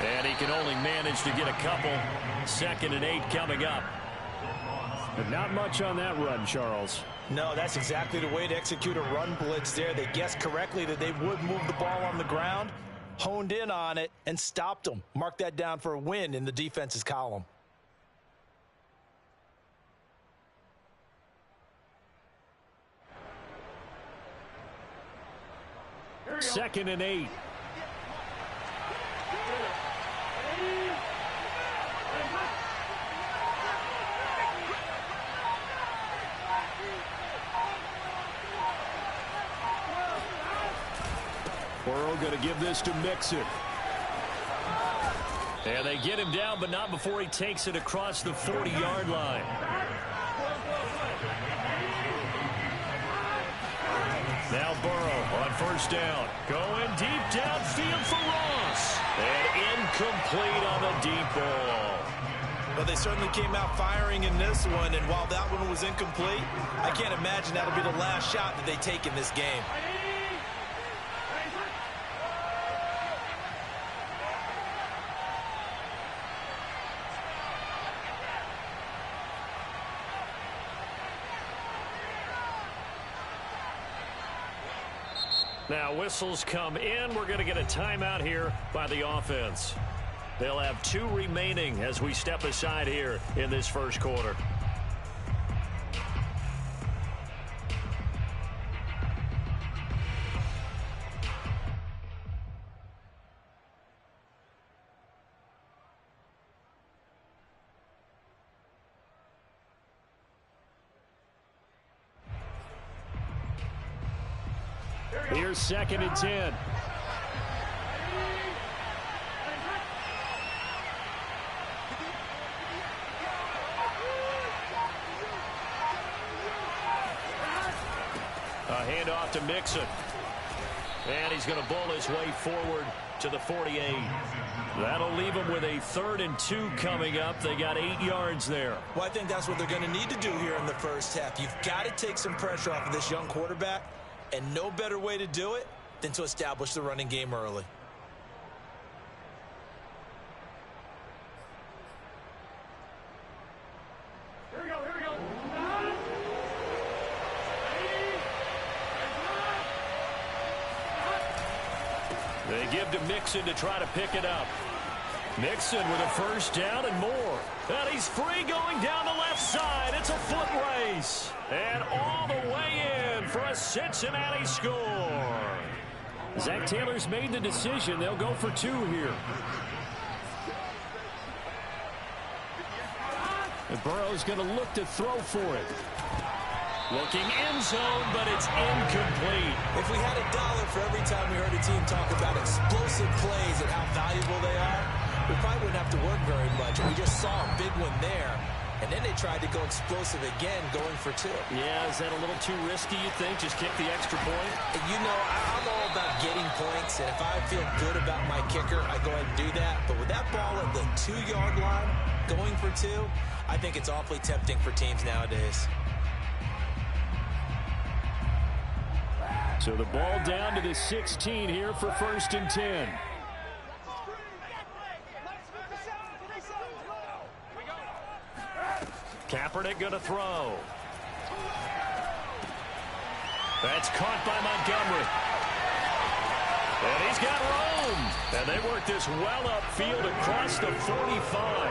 And he can only manage to get a couple. 2nd and 8 coming up. But not much on that run, Charles. No, that's exactly the way to execute a run blitz there. They guessed correctly that they would move the ball on the ground, honed in on it, and stopped them. Mark that down for a win in the defense's column. Second and 8. Burrow going to give this to Mixon. And they get him down, but not before he takes it across the 40-yard line. Now Burrow on 1st down. Going deep downfield for Ross. And incomplete on the deep ball. Well, they certainly came out firing in this one, and while that one was incomplete, I can't imagine that'll be the last shot that they take in this game. Now whistles come in. We're going to get a timeout here by the offense. They'll have 2 remaining as we step aside here in this first quarter. Here's 2nd and 10. A handoff to Mixon. And he's going to bowl his way forward to the 48. That'll leave him with a 3rd and 2 coming up. They got 8 yards there. Well, I think that's what they're going to need to do here in the first half. You've got to take some pressure off of this young quarterback, and no better way to do it than to establish the running game early. Here we go. They give to Mixon to try to pick it up. Mixon with a 1st down and more. And he's free going down the left side. It's a foot race. And all the way in for a Cincinnati score. Zach Taylor's made the decision. They'll go for 2 here. And Burrow's going to look to throw for it. Looking end zone, but it's incomplete. If we had $1 for every time we heard a team talk about explosive plays and how valuable they are, we probably wouldn't have to work very much. And we just saw a big one there. And then they tried to go explosive again, going for 2. Yeah, is that a little too risky, you think? Just kick the extra point? You know, I'm all about getting points, and if I feel good about my kicker, I go ahead and do that. But with that ball at the 2-yard line, going for 2, I think it's awfully tempting for teams nowadays. So the ball down to the 16 here for 1st and 10. Kaepernick going to throw. That's caught by Montgomery. And he's got room. And they work this well upfield across the 45.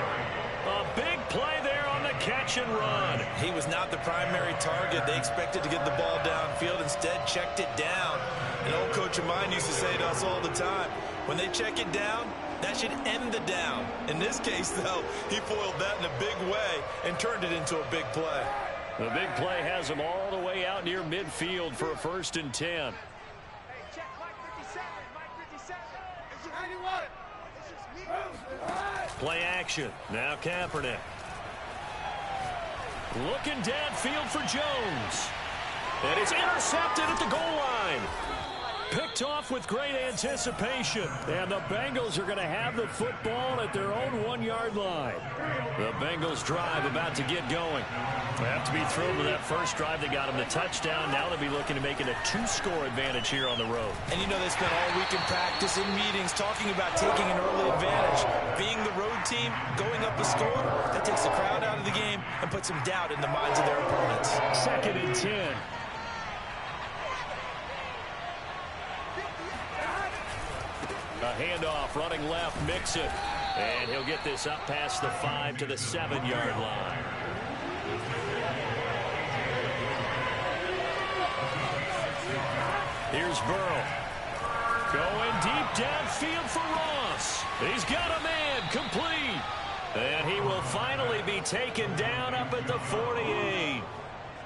A big play there on the catch and run. He was not the primary target. They expected to get the ball downfield. Instead, checked it down. An old coach of mine used to say to us all the time, when they check it down, that should end the down. In this case, though, he foiled that in a big way and turned it into a big play. The big play has him all the way out near midfield for a 1st and 10. Hey, check Mike 57. Mike 57. How do you want it? Play action. Now Kaepernick. Looking downfield for Jones. And it's intercepted at the goal line. Picked off with great anticipation. And the Bengals are going to have the football at their own 1-yard line. The Bengals drive about to get going. They have to be thrilled with that first drive. They got them the touchdown. Now they'll be looking to make it a 2-score advantage here on the road. And you know they spent all week in practice, in meetings, talking about taking an early advantage. Being the road team, going up a score, that takes the crowd out of the game and puts some doubt in the minds of their opponents. 2nd and 10. A handoff running left, Mixon. And he'll get this up past the 5 to the 7-yard line. Here's Burrow. Going deep downfield for Ross. He's got a man, complete. And he will finally be taken down up at the 48.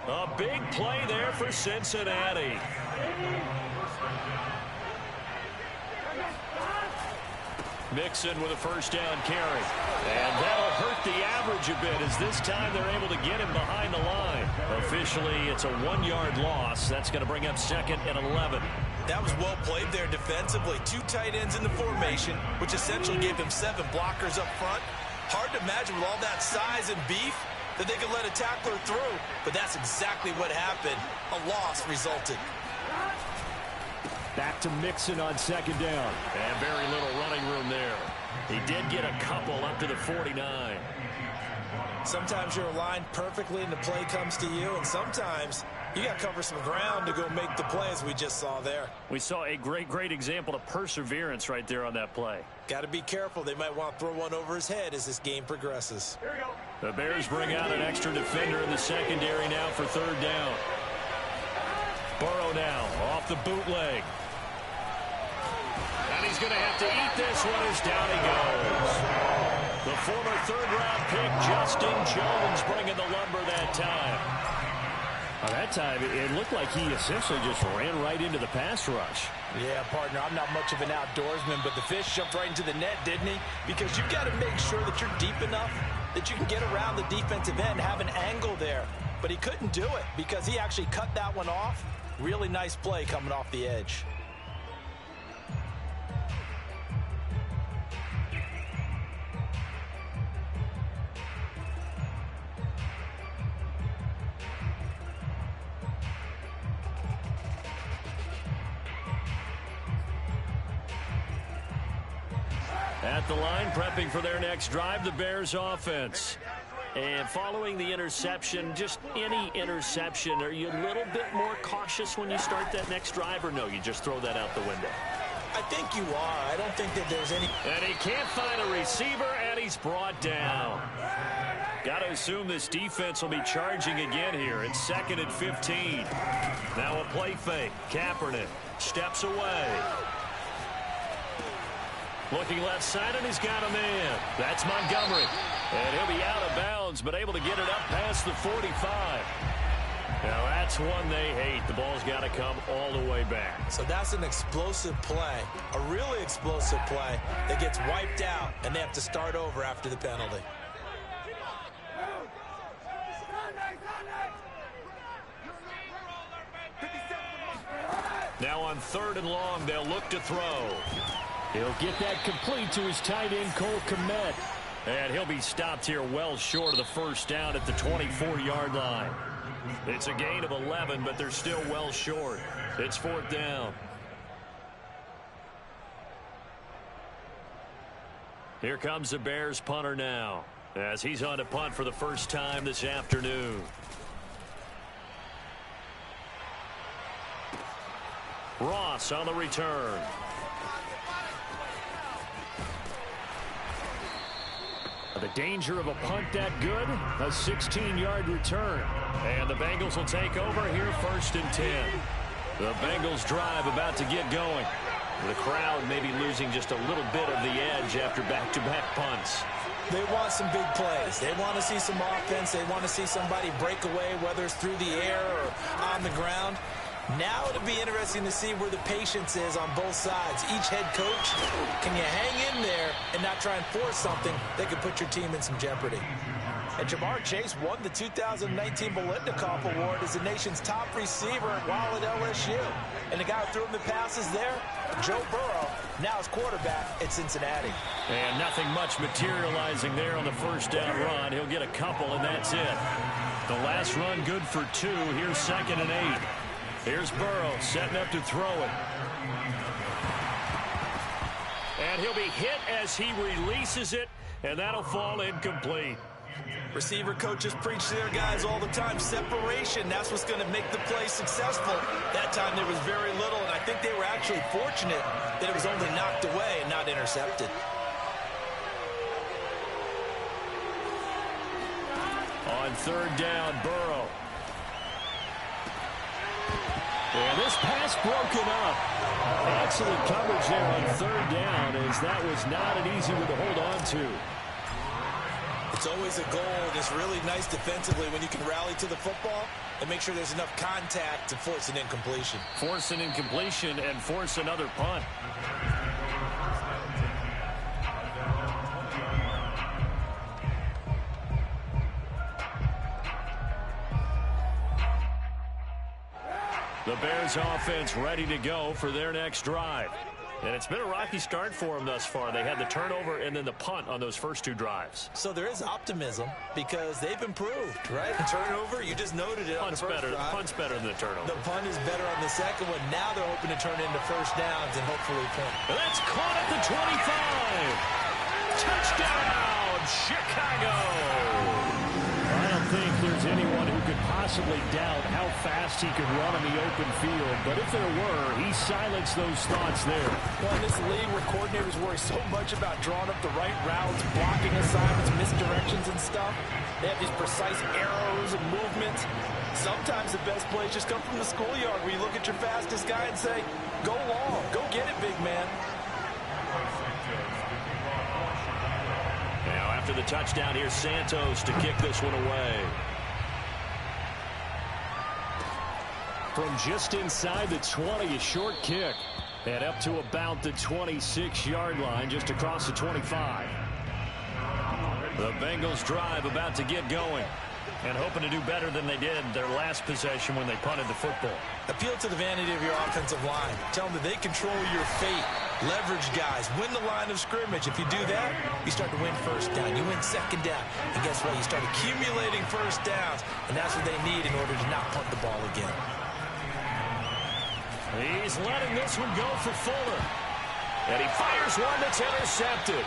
A big play there for Cincinnati. Mixon with a first down carry. And that'll hurt the average a bit as this time they're able to get him behind the line. Officially, it's a 1-yard loss. That's going to bring up 2nd and 11. That was well played there defensively. 2 tight ends in the formation, which essentially gave them 7 blockers up front. Hard to imagine with all that size and beef that they could let a tackler through. But that's exactly what happened. A loss resulted. Back to Mixon on 2nd down. And very little running room there. He did get a couple up to the 49. Sometimes you're aligned perfectly and the play comes to you, and sometimes you got to cover some ground to go make the play, as we just saw there. We saw a great example of perseverance right there on that play. Got to be careful. They might want to throw one over his head as this game progresses. Here we go. The Bears bring out an extra defender in the secondary now for 3rd down. Burrow now off the bootleg. And he's going to have to eat this one as down he goes. The former 3rd-round pick, Justin Jones, bringing the lumber that time. That time, it looked like he essentially just ran right into the pass rush. Yeah, partner, I'm not much of an outdoorsman, but the fish jumped right into the net, didn't he? Because you've got to make sure that you're deep enough that you can get around the defensive end, have an angle there. But he couldn't do it because he actually cut that one off. Really nice play coming off the edge. At the line, prepping for their next drive, the Bears offense. And following the interception, just any interception, are you a little bit more cautious when you start that next drive, or no, you just throw that out the window? I think you are. I don't think that there's any... And he can't find a receiver, and he's brought down. Got to assume this defense will be charging again here. It's 2nd and 15. Now a play fake. Kaepernick steps away. Looking left side, and he's got a man. That's Montgomery. And he'll be out of bounds, but able to get it up past the 45. Now, that's one they hate. The ball's got to come all the way back. So that's an explosive play, a really explosive play that gets wiped out, and they have to start over after the penalty. Now on 3rd and long, they'll look to throw. He'll get that complete to his tight end, Cole Kmet. And he'll be stopped here well short of the first down at the 24-yard line. It's a gain of 11, but they're still well short. It's 4th down. Here comes the Bears punter now, as he's on to punt for the first time this afternoon. Ross on the return. The danger of a punt that good, a 16-yard return. And the Bengals will take over here 1st and 10. The Bengals drive about to get going. The crowd may be losing just a little bit of the edge after back-to-back punts. They want some big plays. They want to see some offense. They want to see somebody break away, whether it's through the air or on the ground. Now it'll be interesting to see where the patience is on both sides. Each head coach, can you hang in there and not try and force something that could put your team in some jeopardy? And Jamar Chase won the 2019 Biletnikoff Award as the nation's top receiver while at LSU. And the guy who threw him the passes there, Joe Burrow, now is quarterback at Cincinnati. And nothing much materializing there on the first down run. He'll get a couple, and that's it. The last run good for 2. Here's 2nd and 8. Here's Burrow setting up to throw it. And he'll be hit as he releases it, and that'll fall incomplete. Receiver coaches preach to their guys all the time. Separation, that's what's going to make the play successful. That time there was very little, and I think they were actually fortunate that it was only knocked away and not intercepted. On 3rd down, Burrow. And this pass broken up. Excellent coverage there on 3rd down, as that was not an easy one to hold on to. It's always a goal, and it's really nice defensively when you can rally to the football and make sure there's enough contact to force an incompletion. Force an incompletion and force another punt. The Bears offense ready to go for their next drive. And it's been a rocky start for them thus far. They had the turnover and then the punt on those first 2 drives. So there is optimism because they've improved, right? The turnover, you just noted it on the first drive. Punt's better than the turnover. The punt is better on the second one. Now they're hoping to turn into first downs and hopefully punt. And that's caught at the 25. Touchdown, Chicago. I don't think there's anyone who could possibly doubt how fast he could run in the open field. But if there were, he silenced those thoughts there. Well, in this league where coordinators worry so much about drawing up the right routes, blocking assignments, misdirections and stuff, they have these precise arrows and movements. Sometimes the best plays just come from the schoolyard where you look at your fastest guy and say, go long, go get it, big man. Now after the touchdown, here's Santos to kick this one away. From just inside the 20, a short kick. And up to about the 26-yard line, just across the 25. The Bengals drive about to get going. And hoping to do better than they did their last possession when they punted the football. Appeal to the vanity of your offensive line. Tell them that they control your fate. Leverage guys. Win the line of scrimmage. If you do that, you start to win first down. You win second down. And guess what? You start accumulating first downs. And that's what they need in order to not punt the ball again. He's letting this one go for Fuller. And he fires one that's intercepted.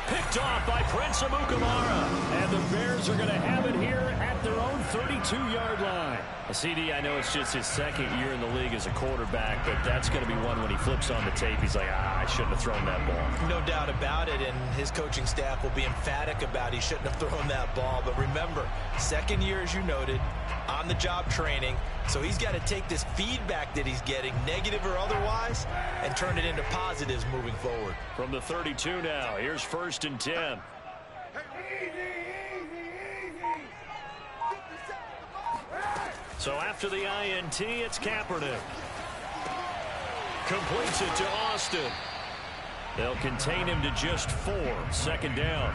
Picked off by Prince Amukamara. And the Bears are going to have it here at their own 32-yard line. CD, I know it's just his 2nd year in the league as a quarterback, but that's going to be one when he flips on the tape. He's like, I shouldn't have thrown that ball. No doubt about it, and his coaching staff will be emphatic about he shouldn't have thrown that ball. But remember, 2nd year, as you noted, on-the-job training. So he's got to take this feedback that he's getting, negative or otherwise, and turn it into positives moving forward. From the 32 now, here's 1st and 10. So after the INT, it's Kaepernick. Completes it to Austin. They'll contain him to just 4. 2nd down.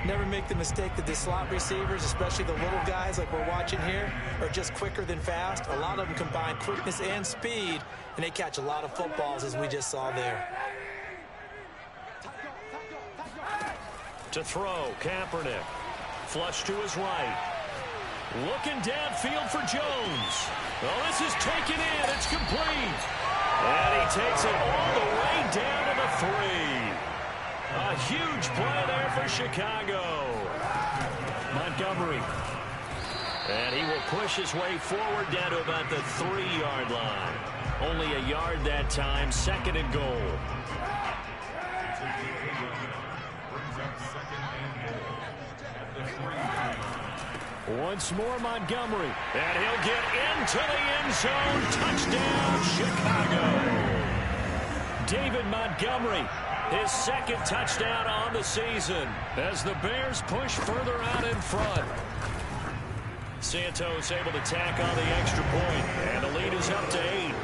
Never make the mistake that the slot receivers, especially the little guys like we're watching here, are just quicker than fast. A lot of them combine quickness and speed, and they catch a lot of footballs, as we just saw there. To throw, Kaepernick. Flush to his right. Looking downfield for Jones. Well, this is taken in. It's complete. And he takes it all the way down to the 3. A huge play there for Chicago. Montgomery. And he will push his way forward down to about the 3-yard line. Only a yard that time. 2nd and goal. Once more, Montgomery. And he'll get into the end zone. Touchdown, Chicago. David Montgomery, his 2nd touchdown on the season as the Bears push further out in front. Santos able to tack on the extra point, and the lead is up to 8.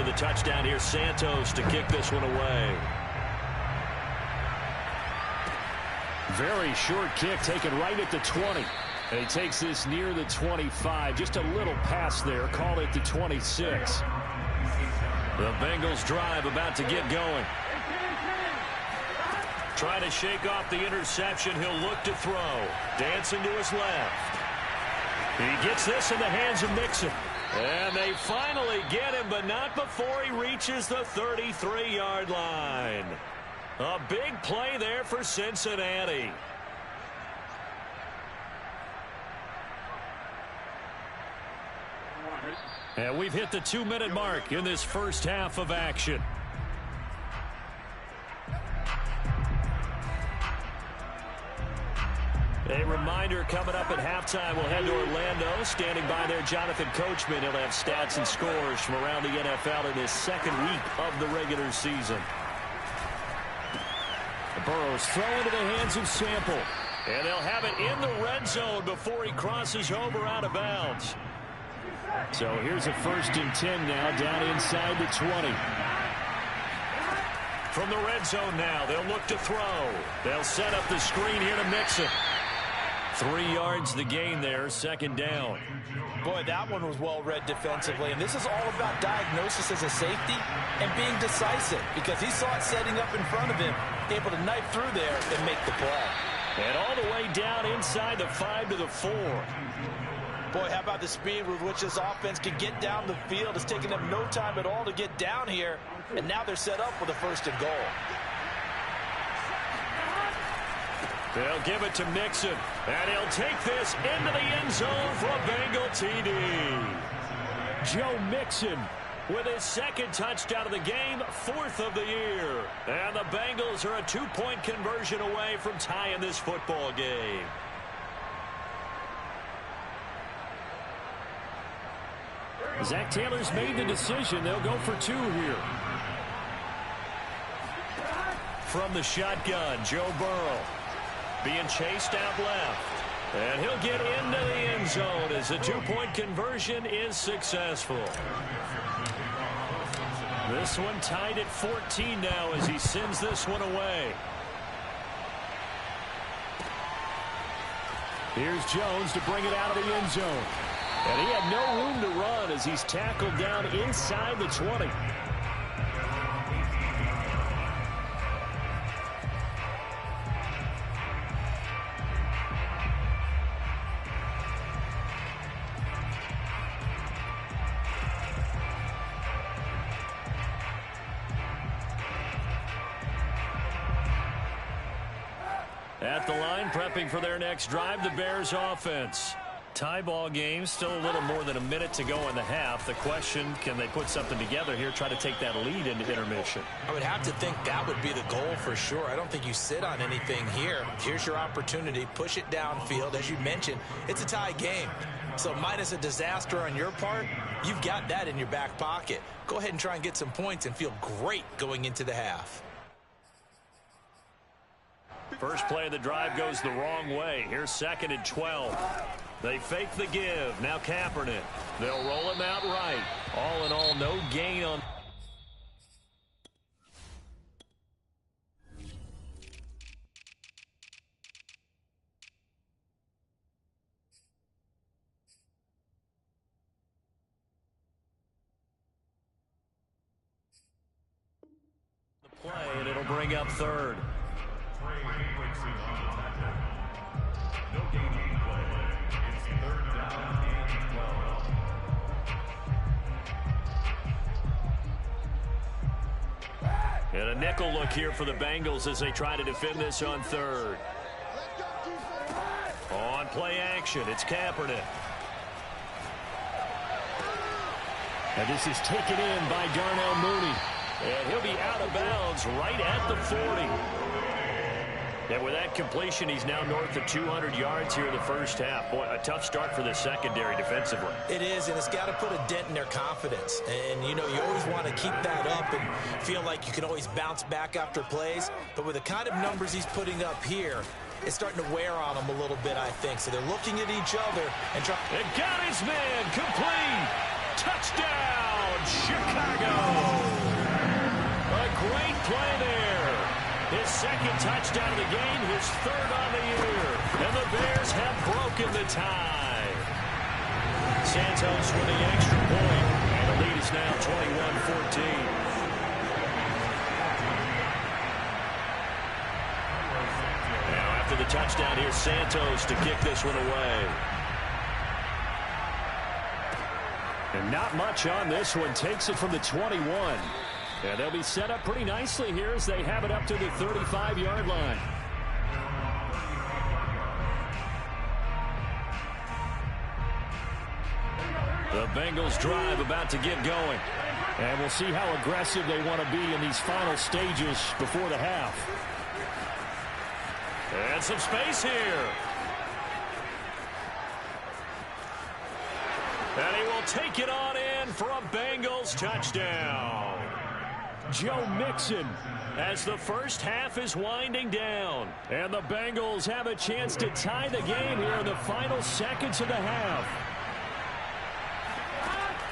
for the touchdown here. Santos to kick this one away. Very short kick taken right at the 20. And he takes this near the 25. Just a little pass there. Call it the 26. The Bengals drive about to get going. Trying to shake off the interception. He'll look to throw. Dancing to his left. He gets this in the hands of Mixon. And they finally get him, but not before he reaches the 33-yard line. A big play there for Cincinnati. And we've hit the 2-minute mark in this first half of action. A reminder, coming up at halftime, we'll head to Orlando. Standing by there, Jonathan Coachman. He'll have stats and scores from around the NFL in his second week of the regular season. Burrow's throw into the hands of Sample. And they'll have it in the red zone before he crosses over out of bounds. So here's a 1st and 10 now, down inside the 20. From the red zone now, they'll look to throw. They'll set up the screen here to Mixon. 3 yards the gain there, 2nd down. Boy, that one was well read defensively, and this is all about diagnosis as a safety and being decisive, because he saw it setting up in front of him, able to knife through there and make the play. And all the way down inside the 5 to the 4. Boy, how about the speed with which this offense can get down the field? It's taken them no time at all to get down here, and now they're set up with a 1st and goal. They'll give it to Mixon, and he'll take this into the end zone for a Bengal TD. Joe Mixon with his 2nd touchdown of the game, 4th of the year. And the Bengals are a 2-point conversion away from tying this football game. Zach Taylor's made the decision. They'll go for 2 here. From the shotgun, Joe Burrow. Being chased out left. And he'll get into the end zone as the 2-point conversion is successful. This one tied at 14 now as he sends this one away. Here's Jones to bring it out of the end zone. And he had no room to run as he's tackled down inside the 20. At the line, prepping for their next drive, the Bears offense. Tie ball game, still a little more than a minute to go in the half. The question, can they put something together here, try to take that lead into intermission? I would have to think that would be the goal for sure. I don't think you sit on anything here. Here's your opportunity. Push it downfield. As you mentioned, it's a tie game. So minus a disaster on your part, you've got that in your back pocket. Go ahead and try and get some points and feel great going into the half. First play of the drive goes the wrong way. Here's 2nd and 12. They fake the give. Now Kaepernick. They'll roll him out right. All in all, no gain on. The play, and it'll bring up 3rd. And a nickel look here for the Bengals as they try to defend this on 3rd. On play action, it's Kaepernick. And this is taken in by Darnell Mooney. And he'll be out of bounds right at the 40. And with that completion, he's now north of 200 yards here in the first half. Boy, a tough start for the secondary defensively. It is, and it's got to put a dent in their confidence. And, you know, you always want to keep that up and feel like you can always bounce back after plays. But with the kind of numbers he's putting up here, it's starting to wear on them a little bit, I think. So they're looking at each other and trying. And got his man complete. Touchdown, Chicago! A great play there. His second touchdown of the game, his third on the year. And the Bears have broken the tie. Santos with the extra point. And the lead is now 21-14. After the touchdown, here's Santos to kick this one away. And not much on this one. Takes it from the 21. And they'll be set up pretty nicely here as they have it up to the 35-yard line. The Bengals drive about to get going. And we'll see how aggressive they want to be in these final stages before the half. And some space here. And he will take it on in for a Bengals touchdown. Joe Mixon. As the first half is winding down. And the Bengals have a chance to tie the game here in the final seconds of the half.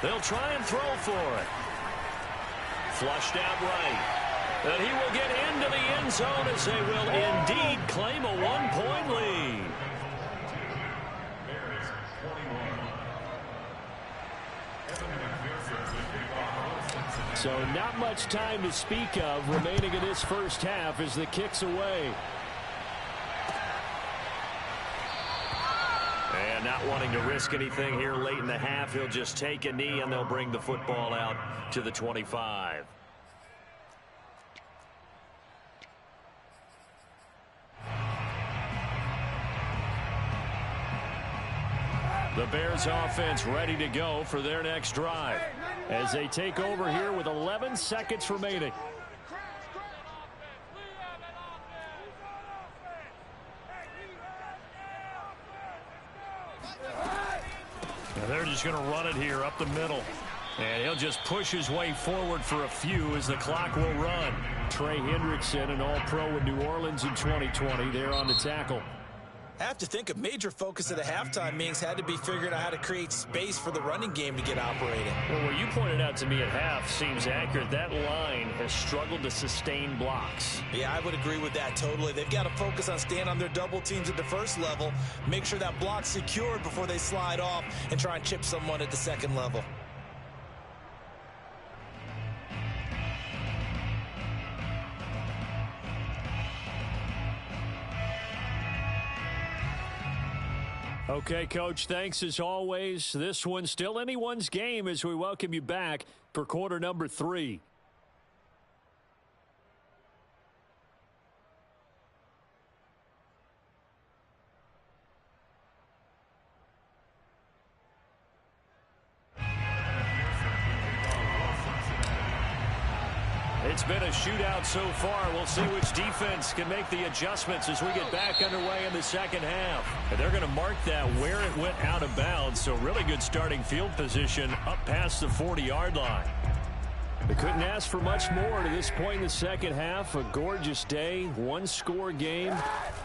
They'll try and throw for it. Flushed out right. And he will get into the end zone as they will indeed claim a one-point lead. So not much time to speak of remaining in this first half as the kick's away. And not wanting to risk anything here late in the half, he'll just take a knee and they'll bring the football out to the 25. The Bears offense ready to go for their next drive as they take over here with 11 seconds remaining. Now they're just going to run it here up the middle. And he'll just push his way forward for a few as the clock will run. Trey Hendrickson, an all-pro in New Orleans in 2020, there on the tackle. I have to think a major focus of the halftime meetings had to be figuring out how to create space for the running game to get operating. Well, what you pointed out to me at half seems accurate. That line has struggled to sustain blocks. Yeah, I would agree with that totally. They've got to focus on staying on their double teams at the first level, make sure that block's secured before they slide off and try and chip someone at the second level. Okay, Coach, thanks as always. This one's still anyone's game as we welcome you back for quarter number 3. It's been a shootout so far. We'll see which defense can make the adjustments as we get back underway in the second half. And they're going to mark that where it went out of bounds. So really good starting field position up past the 40-yard line. They couldn't ask for much more to this point in the second half. A gorgeous day, one-score game.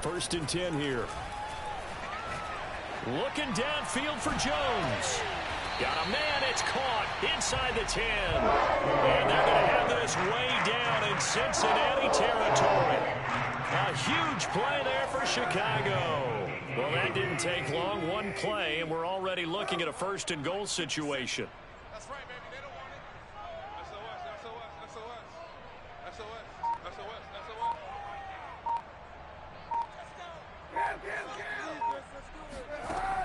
1st and 10 here. Looking downfield for Jones. Got a man, it's caught inside the 10. And they're going to have this way down in Cincinnati territory. A huge play there for Chicago. Well, that didn't take long. One play, and we're already looking at a 1st and goal situation. That's right, baby. They don't want it.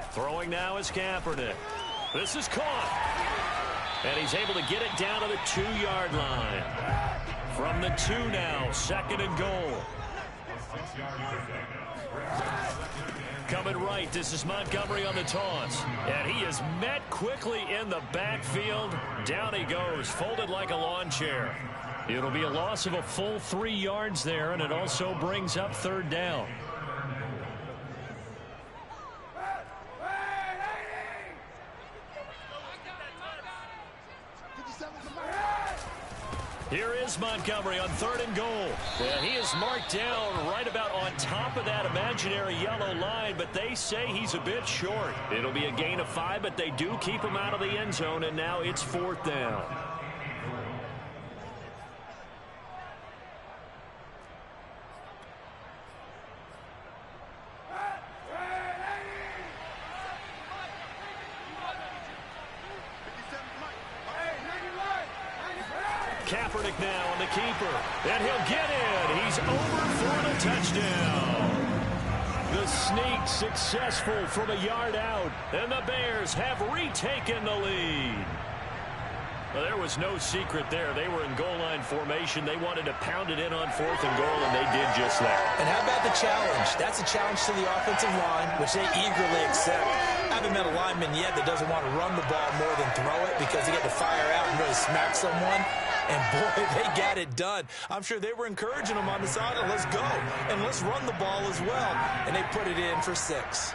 SOS. Throwing now is Kaepernick. This is caught. And he's able to get it down to the 2-yard line. From the 2 now, 2nd and goal. Coming right, this is Montgomery on the toss. And he is met quickly in the backfield. Down he goes, folded like a lawn chair. It'll be a loss of a full 3 yards there, and it also brings up 3rd down. Here is Montgomery on 3rd and goal. And he is marked down right about on top of that imaginary yellow line, but they say he's a bit short. It'll be a gain of 5, but they do keep him out of the end zone, and now it's 4th down. Kaepernick now on the keeper, and he'll get in. He's over for the touchdown. The sneak successful from a yard out, and the Bears have retaken the lead. Well, there was no secret there. They were in goal line formation. They wanted to pound it in on 4th and goal, and they did just that. And how about the challenge? That's a challenge to the offensive line, which they eagerly accept. I haven't met a lineman yet that doesn't want to run the ball more than throw it because they get to fire out and really smack someone. And, boy, they got it done. I'm sure they were encouraging them on the side. Let's go. And let's run the ball as well. And they put it in for 6.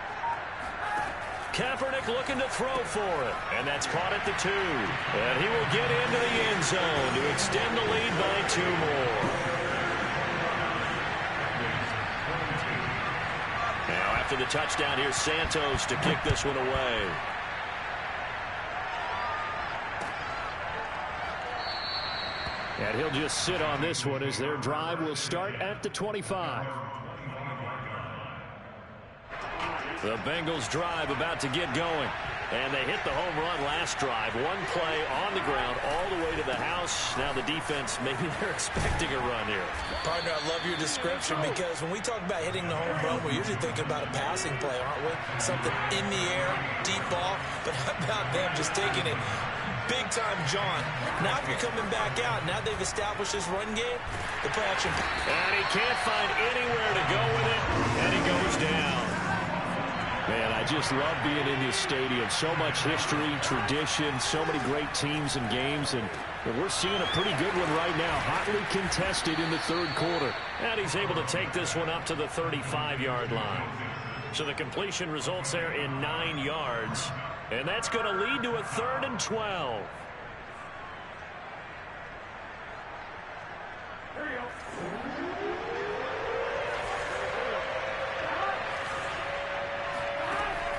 Kaepernick looking to throw for it. And that's caught at the 2. And he will get into the end zone to extend the lead by 2 more. Now, after the touchdown, here's Santos to kick this one away. And he'll just sit on this one as their drive will start at the 25. The Bengals drive about to get going. And they hit the home run last drive. One play on the ground all the way to the house. Now the defense, maybe they're expecting a run here. Partner, I love your description because when we talk about hitting the home run, we're usually thinking about a passing play, aren't we? Something in the air, deep ball. But how about them just taking it? Big time, John. Now if you're coming back out, now they've established his run game, the play action. And he can't find anywhere to go with it, and he goes down. Man, I just love being in this stadium. So much history, tradition, so many great teams and games, and we're seeing a pretty good one right now. Hotly contested in the 3rd quarter. And he's able to take this one up to the 35-yard line. So the completion results there in 9 yards. And that's going to lead to a 3rd and 12.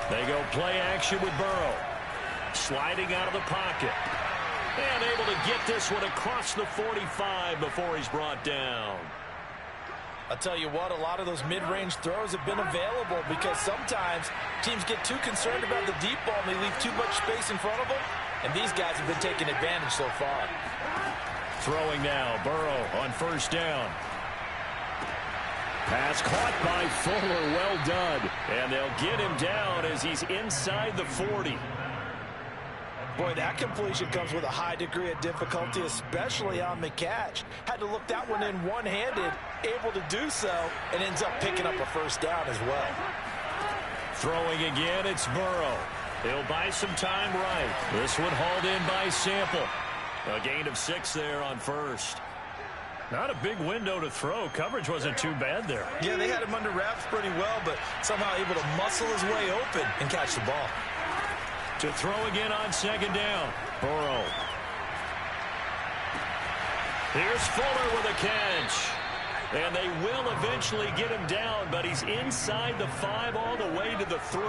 They go play action with Burrow. Sliding out of the pocket. And able to get this one across the 45 before he's brought down. I'll tell you what, a lot of those mid-range throws have been available because sometimes teams get too concerned about the deep ball and they leave too much space in front of them. And these guys have been taking advantage so far. Throwing now, Burrow on 1st down. Pass caught by Fuller, well done. And they'll get him down as he's inside the 40. Boy, that completion comes with a high degree of difficulty, especially on the catch. Had to look that one in one-handed, able to do so, and ends up picking up a 1st down as well. Throwing again, it's Burrow. He'll buy some time right. This one hauled in by Sample. A gain of 6 there on 1st. Not a big window to throw. Coverage wasn't too bad there. Yeah, they had him under wraps pretty well, but somehow able to muscle his way open and catch the ball. To throw again on 2nd down. Burrow. Here's Fuller with a catch. And they will eventually get him down, but he's inside the 5 all the way to the 3.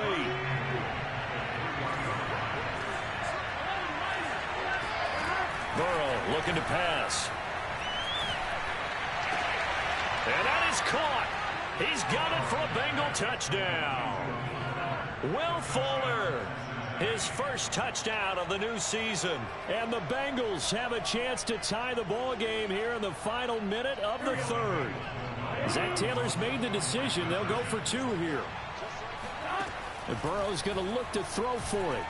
Burrow looking to pass. And that is caught. He's got it for a Bengal touchdown. Will Fuller, his first touchdown of the new season. And the Bengals have a chance to tie the ball game here in the final minute of the 3rd. Zach Taylor's made the decision. They'll go for 2 here. And Burrow's going to look to throw for it.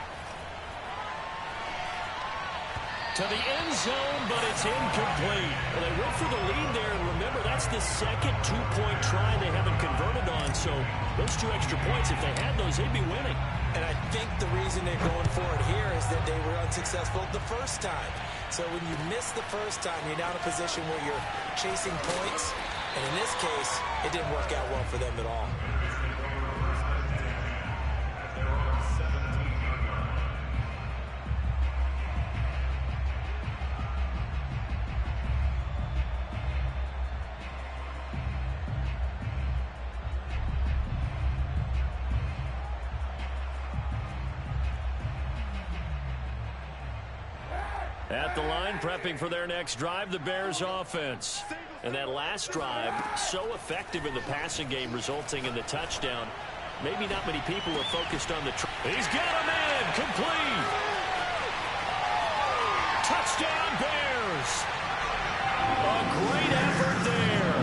To the end zone, but it's incomplete. Well, they went for the lead there, and remember, that's the second 2-point try they haven't converted on. So those 2 extra points, if they had those, they'd be winning. And I think the reason they're going for it here is that they were unsuccessful the first time. So when you miss the first time, you're now in a position where you're chasing points. And in this case, it didn't work out well for them at all. At the line, prepping for their next drive, the Bears offense. And that last drive, so effective in the passing game, resulting in the touchdown. Maybe not many people are focused on the... He's got him in! Complete! Touchdown, Bears! A great effort there.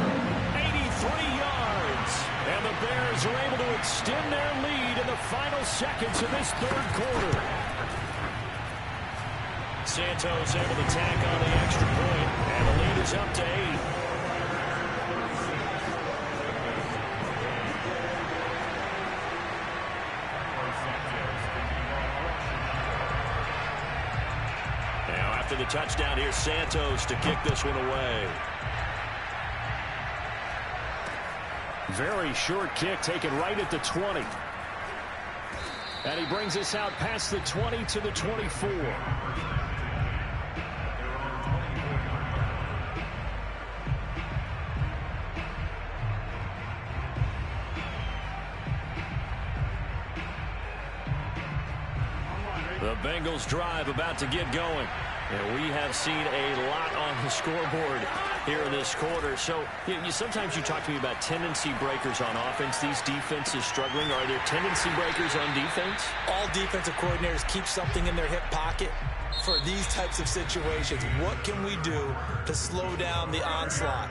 83 yards. And the Bears are able to extend their lead in the final seconds of this third quarter. Santos able to tack on the extra point, and the lead is up to 8. Now after the touchdown, here's Santos to kick this one away. Very short kick taken right at the 20. And he brings us out past the 20 to the 24. The Bengals drive about to get going. And we have seen a lot on the scoreboard here in this quarter. So sometimes you talk to me about tendency breakers on offense. These defenses struggling. Are there tendency breakers on defense? All defensive coordinators keep something in their hip pocket for these types of situations. What can we do to slow down the onslaught?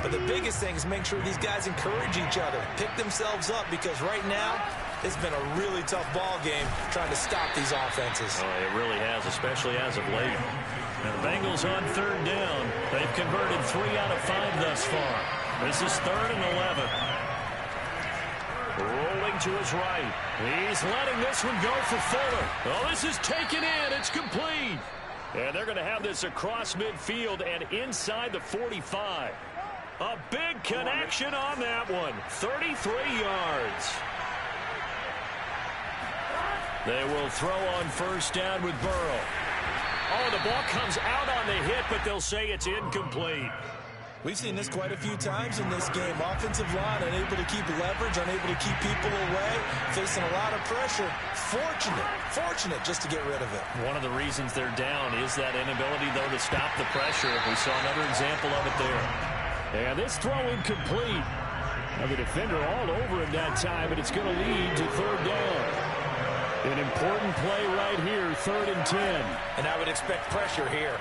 But the biggest thing is make sure these guys encourage each other, pick themselves up, because right now it's been a really tough ball game trying to stop these offenses. Oh, it really has, especially as of late. And the Bengals on third down. They've converted 3 out of 5 thus far. This is 3rd and 11. Rolling to his right. He's letting this one go for Fuller. Oh, this is taken in. It's complete. And they're going to have this across midfield and inside the 45. A big connection on that one. 33 yards. They will throw on first down with Burrow. Oh, the ball comes out on the hit, but they'll say it's incomplete. We've seen this quite a few times in this game. Offensive line unable to keep leverage, unable to keep people away, facing a lot of pressure. Fortunate just to get rid of it. One of the reasons they're down is that inability, though, to stop the pressure. We saw another example of it there. And this throw incomplete. Now the defender all over him that time, but it's going to lead to third down. An important play right here, 3rd and 10. And I would expect pressure here.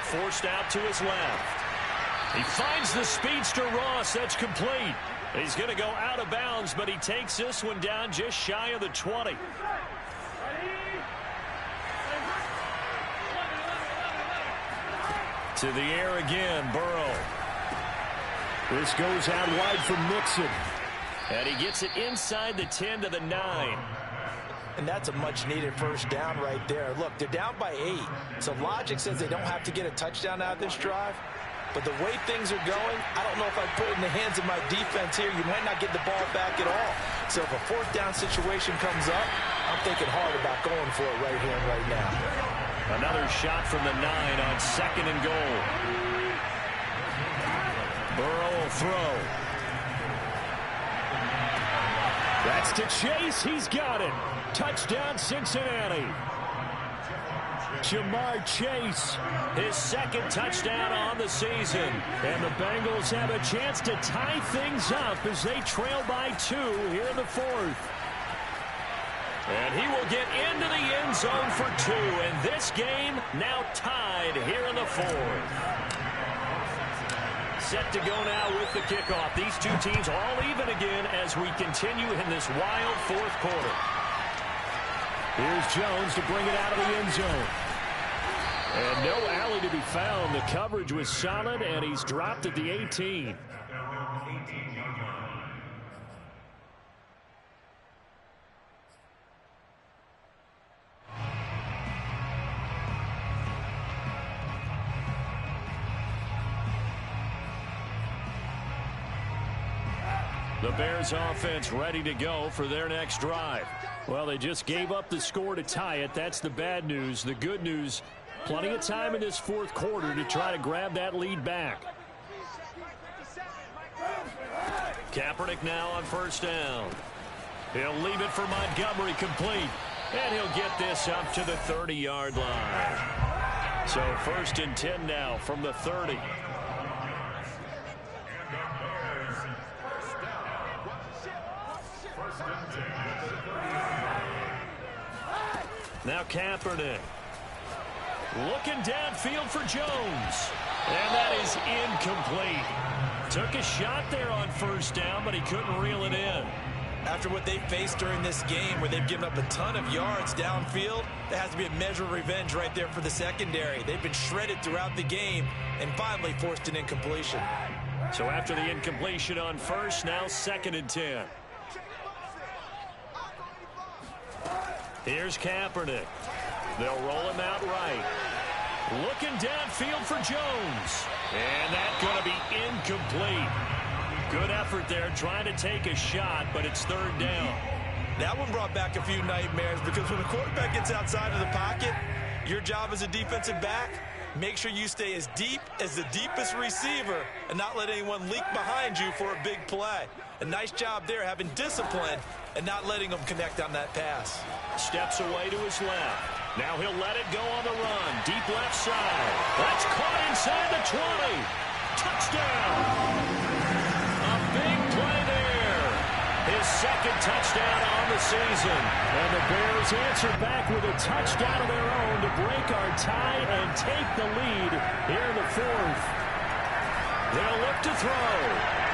Forced out to his left. He finds the speedster Ross. That's complete. He's going to go out of bounds, but he takes this one down just shy of the 20. To the air again, Burrow. This goes out wide for Mixon. And he gets it inside the 10 to the 9. And that's a much-needed first down right there. Look, they're down by 8. So logic says they don't have to get a touchdown out of this drive. But the way things are going, I don't know if I'd put it in the hands of my defense here. You might not get the ball back at all. So if a 4th down situation comes up, I'm thinking hard about going for it right here and right now. Another shot from the 9 on 2nd and goal. Burrow will throw. That's to Chase. He's got it. Touchdown, Cincinnati. Jamar Chase. His 2nd touchdown on the season. And the Bengals have a chance to tie things up as they trail by 2 here in the 4th. And he will get into the end zone for 2. And this game now tied here in the 4th. Set to go now with the kickoff. These two teams all even again as we continue in this wild 4th quarter. Here's Jones to bring it out of the end zone. And no alley to be found. The coverage was solid, and he's dropped at the 18. The Bears offense ready to go for their next drive. Well, they just gave up the score to tie it. That's the bad news. The good news, plenty of time in this 4th quarter to try to grab that lead back. Kaepernick now on first down. He'll leave it for Montgomery, complete. And he'll get this up to the 30-yard line. So 1st and 10 now from the 30. Now Kaepernick. Looking downfield for Jones. And that is incomplete. Took a shot there on 1st down, but he couldn't reel it in. After what they faced during this game where they've given up a ton of yards downfield, there has to be a measure of revenge right there for the secondary. They've been shredded throughout the game and finally forced an incompletion. So after the incompletion on 1st, now 2nd and 10. Here's Kaepernick. They'll roll him out right. Looking downfield for Jones. And that's going to be incomplete. Good effort there trying to take a shot, but it's 3rd down. That one brought back a few nightmares because when a quarterback gets outside of the pocket, your job as a defensive back, make sure you stay as deep as the deepest receiver and not let anyone leak behind you for a big play. A nice job there having discipline and not letting them connect on that pass. Steps away to his left. Now he'll let it go on the run. Deep left side. That's caught inside the 20. Touchdown. A big play there. His 2nd touchdown on the season. And the Bears answer back with a touchdown of their own to break our tie and take the lead here in the 4th. They'll look to throw.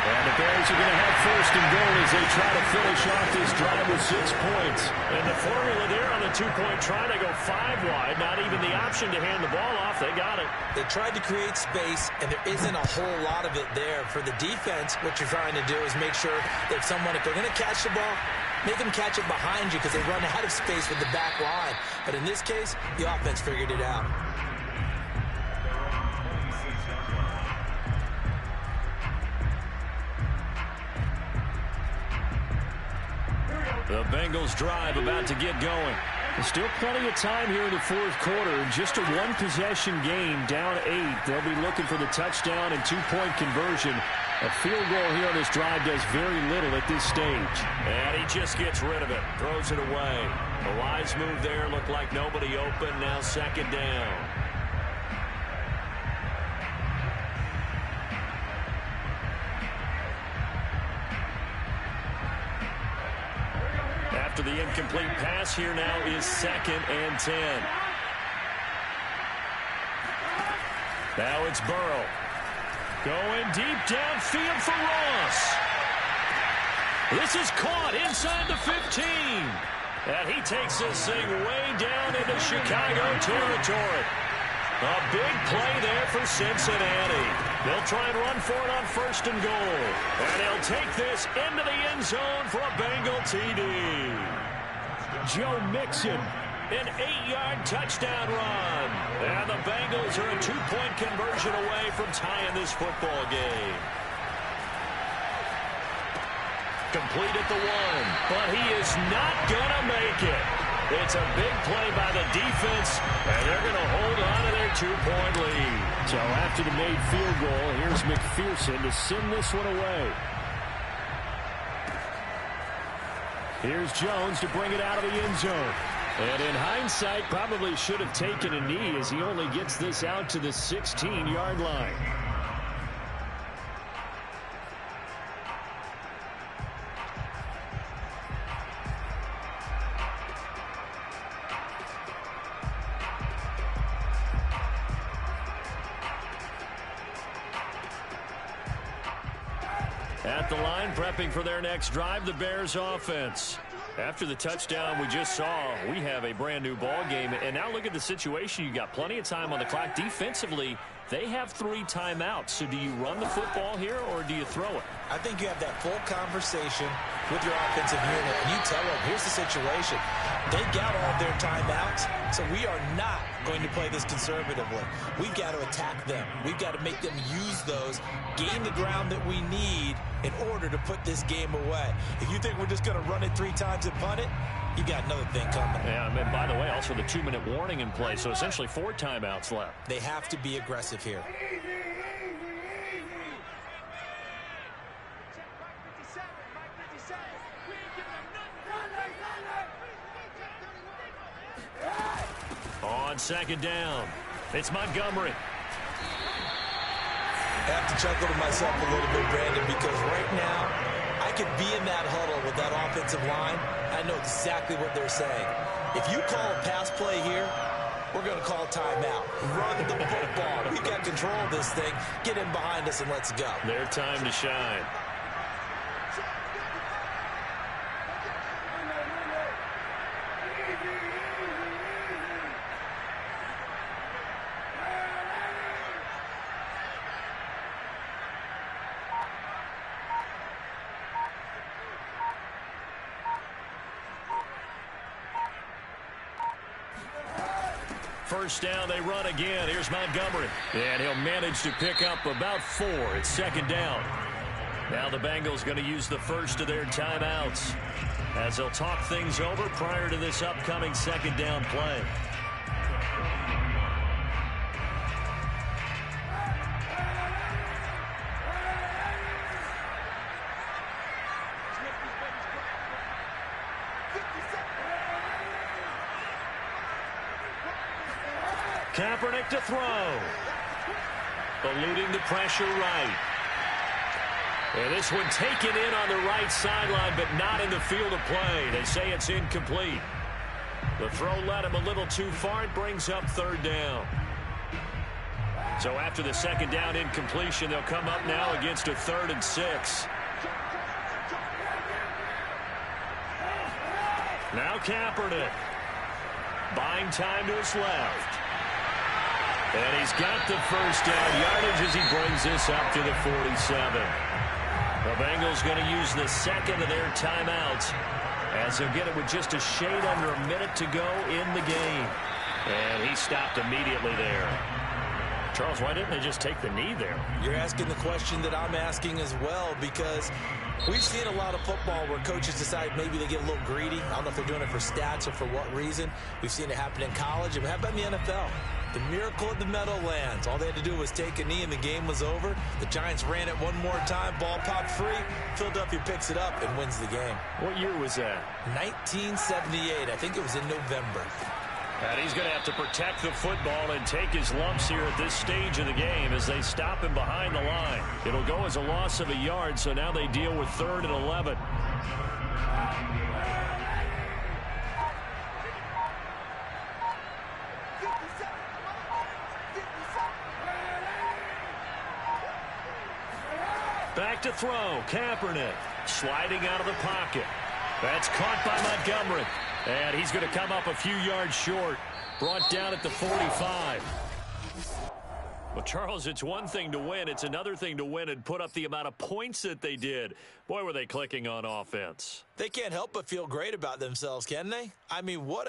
And the Bears are going to have 1st and goal as they try to finish off this drive with 6 points. And the formula there on the 2-point try to go 5 wide. Not even the option to hand the ball off. They got it. They tried to create space, and there isn't a whole lot of it there. For the defense, what you're trying to do is make sure that if they're going to catch the ball, make them catch it behind you because they run out of space with the back line. But in this case, the offense figured it out. The Bengals drive about to get going. There's still plenty of time here in the 4th quarter. Just a 1-possession game, down 8. They'll be looking for the touchdown and 2-point conversion. A field goal here on this drive does very little at this stage. And he just gets rid of it, throws it away. The wise move there, looked like nobody open. Now 2nd down. After the incomplete pass, here now is 2nd and 10. Now it's Burrow. Going deep downfield for Ross. This is caught inside the 15. And he takes this thing way down into Chicago territory. A big play there for Cincinnati. They'll try and run for it on 1st and goal. And he'll take this into the end zone for a Bengal TD. Joe Mixon, an 8-yard touchdown run. And the Bengals are a 2-point conversion away from tying this football game. Complete at the 1, but he is not going to make it. It's a big play by the defense, and they're going to hold on to their 2-point lead. So after the made field goal, here's McPherson to send this one away. Here's Jones to bring it out of the end zone. And in hindsight, probably should have taken a knee as he only gets this out to the 16-yard line. At the line, prepping for their next drive, the Bears offense. After the touchdown we just saw, we have a brand new ball game. And now look at the situation. You got plenty of time on the clock. Defensively, they have 3 timeouts. So do you run the football here or do you throw it? I think you have that full conversation with your offensive unit, and you tell them, here's the situation. They got all their timeouts, so we are not going to play this conservatively. We've got to attack them. We've got to make them use those, gain the ground that we need in order to put this game away. If you think we're just going to run it 3 times and punt it, you got another thing coming. Yeah, and by the way, also the 2-minute warning in play, so essentially 4 timeouts left. They have to be aggressive here. Check Mike 57, Mike 57. We ain't giving him nothing. on second down. It's Montgomery. I have to chuckle to myself a little bit, Brandon, because right now I could be in that huddle with that offensive line. I know exactly what they're saying. If you call a pass play here, we're going to call timeout. Run the football. We've got control of this thing. Get in behind us and let's go. Their time to shine. First down, they run again. Here's Montgomery. And he'll manage to pick up about 4. It's second down. Now the Bengals going to use the first of their timeouts as they'll talk things over prior to this upcoming second down play. Kaepernick to throw. Eluding the pressure right. And this one taken in on the right sideline, but not in the field of play. They say it's incomplete. The throw led him a little too far. It brings up third down. So after the second down incompletion, they'll come up now against a 3rd and 6. Now Kaepernick. Buying time to his left. And he's got the first down yardage as he brings this up to the 47. The Bengals going to use the second of their timeouts as they'll get it with just a shade under a minute to go in the game. And he stopped immediately there. Charles, why didn't they just take the knee there? You're asking the question that I'm asking as well, because we've seen a lot of football where coaches decide maybe they get a little greedy. I don't know if they're doing it for stats or for what reason. We've seen it happen in college. And how about in the NFL? The miracle at the Meadowlands. All they had to do was take a knee and the game was over. The Giants ran it one more time. Ball popped free. Philadelphia picks it up and wins the game. What year was that? 1978. I think it was in November. And he's going to have to protect the football and take his lumps here at this stage of the game as they stop him behind the line. It'll go as a loss of a yard, so now they deal with 3rd and 11. Back to throw. Kaepernick sliding out of the pocket. That's caught by Montgomery. And he's going to come up a few yards short. Brought down at the 45. Well, Charles, it's one thing to win. It's another thing to win and put up the amount of points that they did. Boy, were they clicking on offense. They can't help but feel great about themselves, can they? I mean, what a